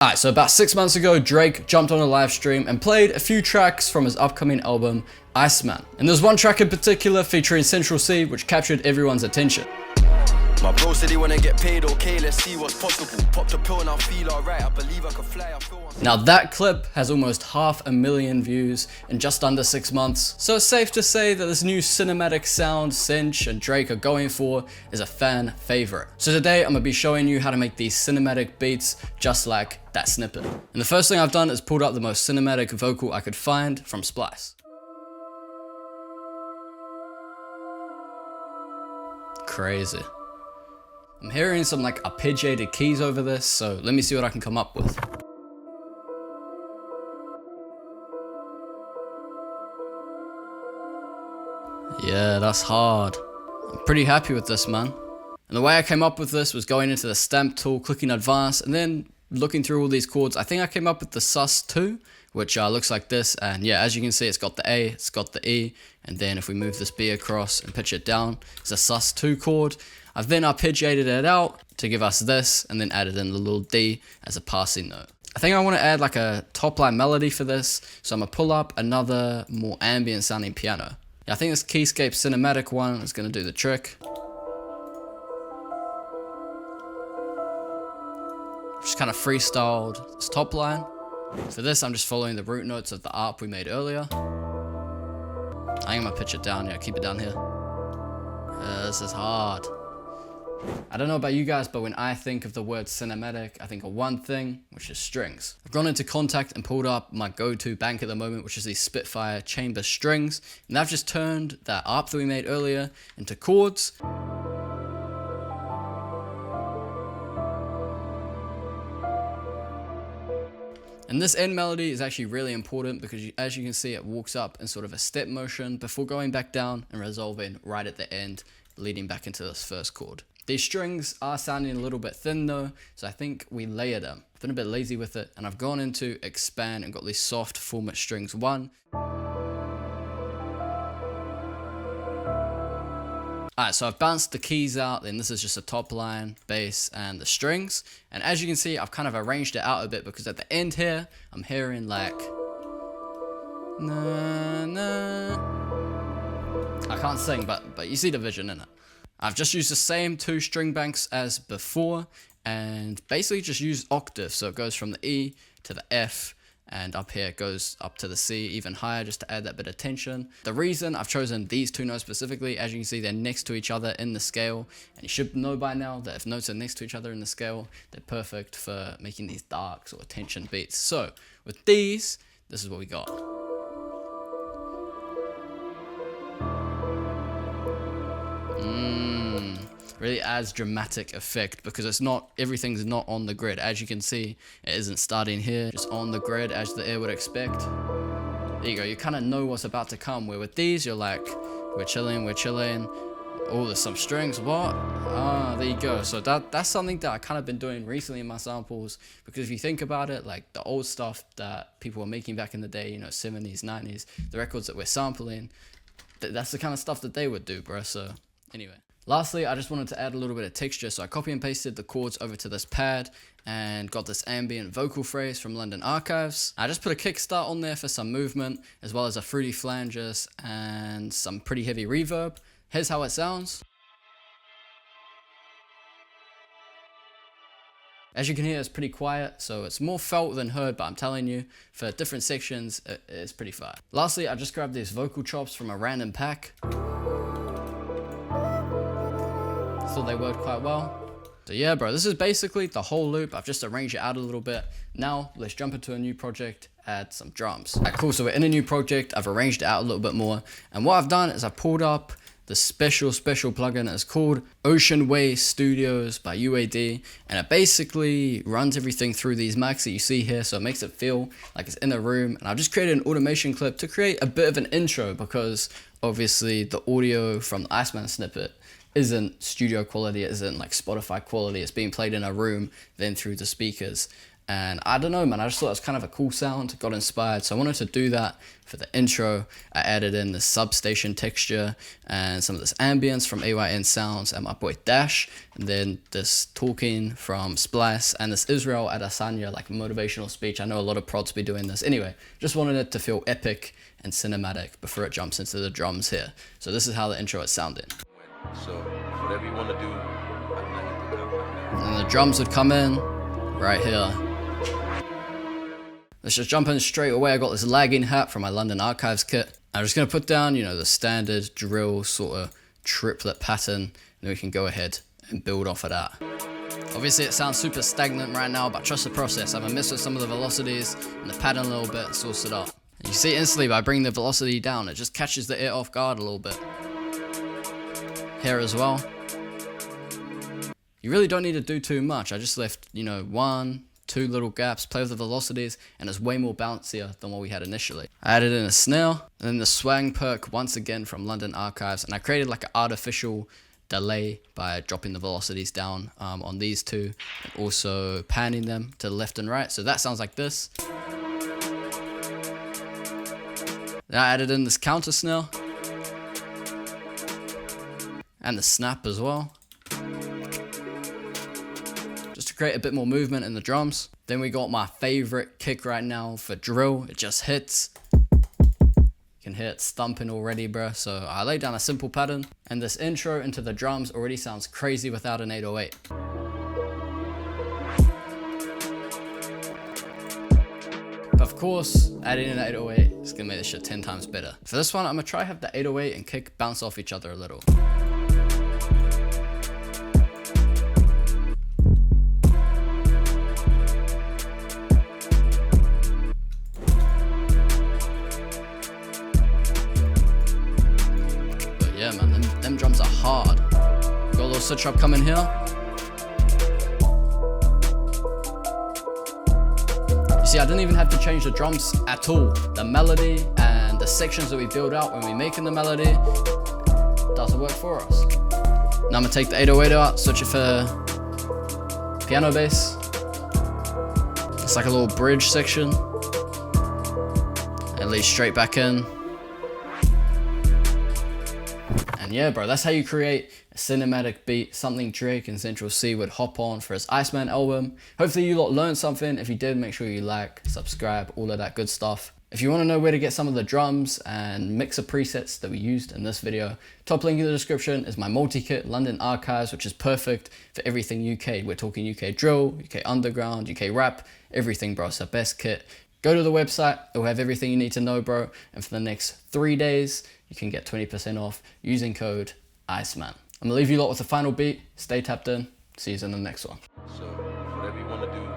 Alright, so about 6 months ago, Drake jumped on a live stream and played a few tracks from his upcoming album, ICEMAN. And there's one track in particular featuring Central C, which captured everyone's attention. My bro said he wanna get paid, okay, let's see what's possible. Popped a pill and I feel alright, I believe I can fly, I feel Now that clip has almost 500,000 views in just under 6 months, so it's safe to say that this new cinematic sound Cinch and Drake are going for is a fan favorite. So today I'm gonna be showing you how to make these cinematic beats just like that snippet. And the first thing I've done is pulled up the most cinematic vocal I could find from Splice. Crazy. I'm hearing some like arpeggiated keys over this, so let me see what I can come up with. Yeah, that's hard. I'm pretty happy with this, man. And the way I came up with this was going into the stamp tool, clicking advanced, and then looking through all these chords. I think I came up with the sus2, which looks like this. And yeah, as you can see, it's got the A, it's got the E, and then if we move this B across and pitch it down, it's a sus2 chord. I've then arpeggiated it out to give us this, and then added in the little D as a passing note. I think I want to add like a top line melody for this, so I'm gonna pull up another more ambient sounding piano. Yeah, I think this Keyscape cinematic one is gonna do the trick. Just kind of freestyled this top line. For this, I'm just following the root notes of the ARP we made earlier. I think I'm gonna pitch it down, yeah, keep it down here. This is hard. I don't know about you guys, but when I think of the word cinematic, I think of one thing, which is strings. I've gone into Contact and pulled up my go-to bank at the moment, which is these Spitfire chamber strings. And I've just turned that ARP that we made earlier into chords. And this end melody is actually really important because as you can see, it walks up in sort of a step motion before going back down and resolving right at the end, leading back into this first chord. These strings are sounding a little bit thin though, so I think we layer them. I've been a bit lazy with it, and I've gone into expand and got these soft format strings 1. Alright, so I've bounced the keys out, then this is just a top line, bass, and the strings. And as you can see, I've kind of arranged it out a bit because at the end here, I'm hearing like na na. I can't sing, but you see the vision in it. I've just used the same 2 string banks as before and basically just used octaves. So it goes from the E to the F, and up here it goes up to the C even higher just to add that bit of tension. The reason I've chosen these 2 notes specifically, as you can see, they're next to each other in the scale. And you should know by now that if notes are next to each other in the scale, they're perfect for making these darks or tension beats. So with these, this is what we got. Really adds dramatic effect because it's not, everything's not on the grid. As you can see, it isn't starting here, just on the grid as the ear would expect. There you go, you kind of know what's about to come, where with these, you're like, we're chilling. Oh, there's some strings, what? Ah, there you go. So that's something that I kind of been doing recently in my samples, because if you think about it, like the old stuff that people were making back in the day, you know, 70s, 90s, the records that we're sampling, that's the kind of stuff that they would do, bro. So anyway. Lastly, I just wanted to add a little bit of texture, so I copy and pasted the chords over to this pad and got this ambient vocal phrase from London Archives. I just put a kickstart on there for some movement, as well as a fruity flanges and some pretty heavy reverb. Here's how it sounds. As you can hear, it's pretty quiet, so it's more felt than heard, but I'm telling you, for different sections, it's pretty fire. Lastly, I just grabbed these vocal chops from a random pack. Thought they worked quite well. So yeah, bro, this is basically the whole loop. I've just arranged it out a little bit. Now let's jump into a new project, add some drums. Alright, cool, so we're in a new project. I've arranged it out a little bit more, and what I've done is I pulled up the special plugin. It's called Ocean Way Studios by UAD, and it basically runs everything through these mics that you see here, so it makes it feel like it's in a room. And I've just created an automation clip to create a bit of an intro, because obviously the audio from the ICEMAN snippet isn't studio quality, it isn't like Spotify quality, it's being played in a room, then through the speakers. And I don't know, man, I just thought it was kind of a cool sound, got inspired, so I wanted to do that for the intro. I added in the substation texture and some of this ambience from AYN Sounds and my boy Dash, and then this talking from Splice and this Israel Adesanya like motivational speech. I know a lot of prods be doing this. Anyway, just wanted it to feel epic and cinematic before it jumps into the drums here. So this is how the intro is sounding. So whatever you want to do, And the drums would come in right here. Let's just jump in straight away. I got this lagging hat from my London Archives kit. I'm just going to put down, you know, the standard drill sort of triplet pattern, and then we can go ahead and build off of that. Obviously it sounds super stagnant right now, but trust the process. I'm going to mess with some of the velocities and the pattern a little bit and source it up. And you see instantly by bringing the velocity down, it just catches the ear off guard a little bit. Here as well. You really don't need to do too much. I just left, you know, 1, 2 little gaps, play with the velocities, and it's way more bouncier than what we had initially. I added in a snare, and then the swang perk once again from London Archives, and I created like an artificial delay by dropping the velocities down on these two, and also panning them to the left and right. So that sounds like this. Then I added in this counter snare, and the snap as well, just to create a bit more movement in the drums. Then we got my favorite kick right now for drill. It just hits. You can hear it thumping already, bro. So I laid down a simple pattern, and this intro into the drums already sounds crazy without an 808. But of course, adding in an 808 is gonna make this shit 10 times better. For this one, I'm gonna try have the 808 and kick bounce off each other a little. Yeah, man, them drums are hard. Got a little switch up coming here. You see, I didn't even have to change the drums at all. The melody and the sections that we build out when we're making the melody does the work for us. Now I'm gonna take the 808 out, switch it for piano bass. It's like a little bridge section. And lead straight back in. And yeah, bro, that's how you create a cinematic beat, something Drake and Central C would hop on for his Iceman album. Hopefully you lot learned something. If you did, make sure you like, subscribe, all of that good stuff. If you want to know where to get some of the drums and mixer presets that we used in this video, top link in the description is my multi-kit, London Archives, which is perfect for everything UK. We're talking UK drill, UK underground, UK rap, everything, bro. It's the best kit. Go to the website, it'll have everything you need to know, bro. And for the next 3 days, you can get 20% off using code ICEMAN. I'm gonna leave you lot with the final beat. Stay tapped in. See you in the next one. so whatever you want to do.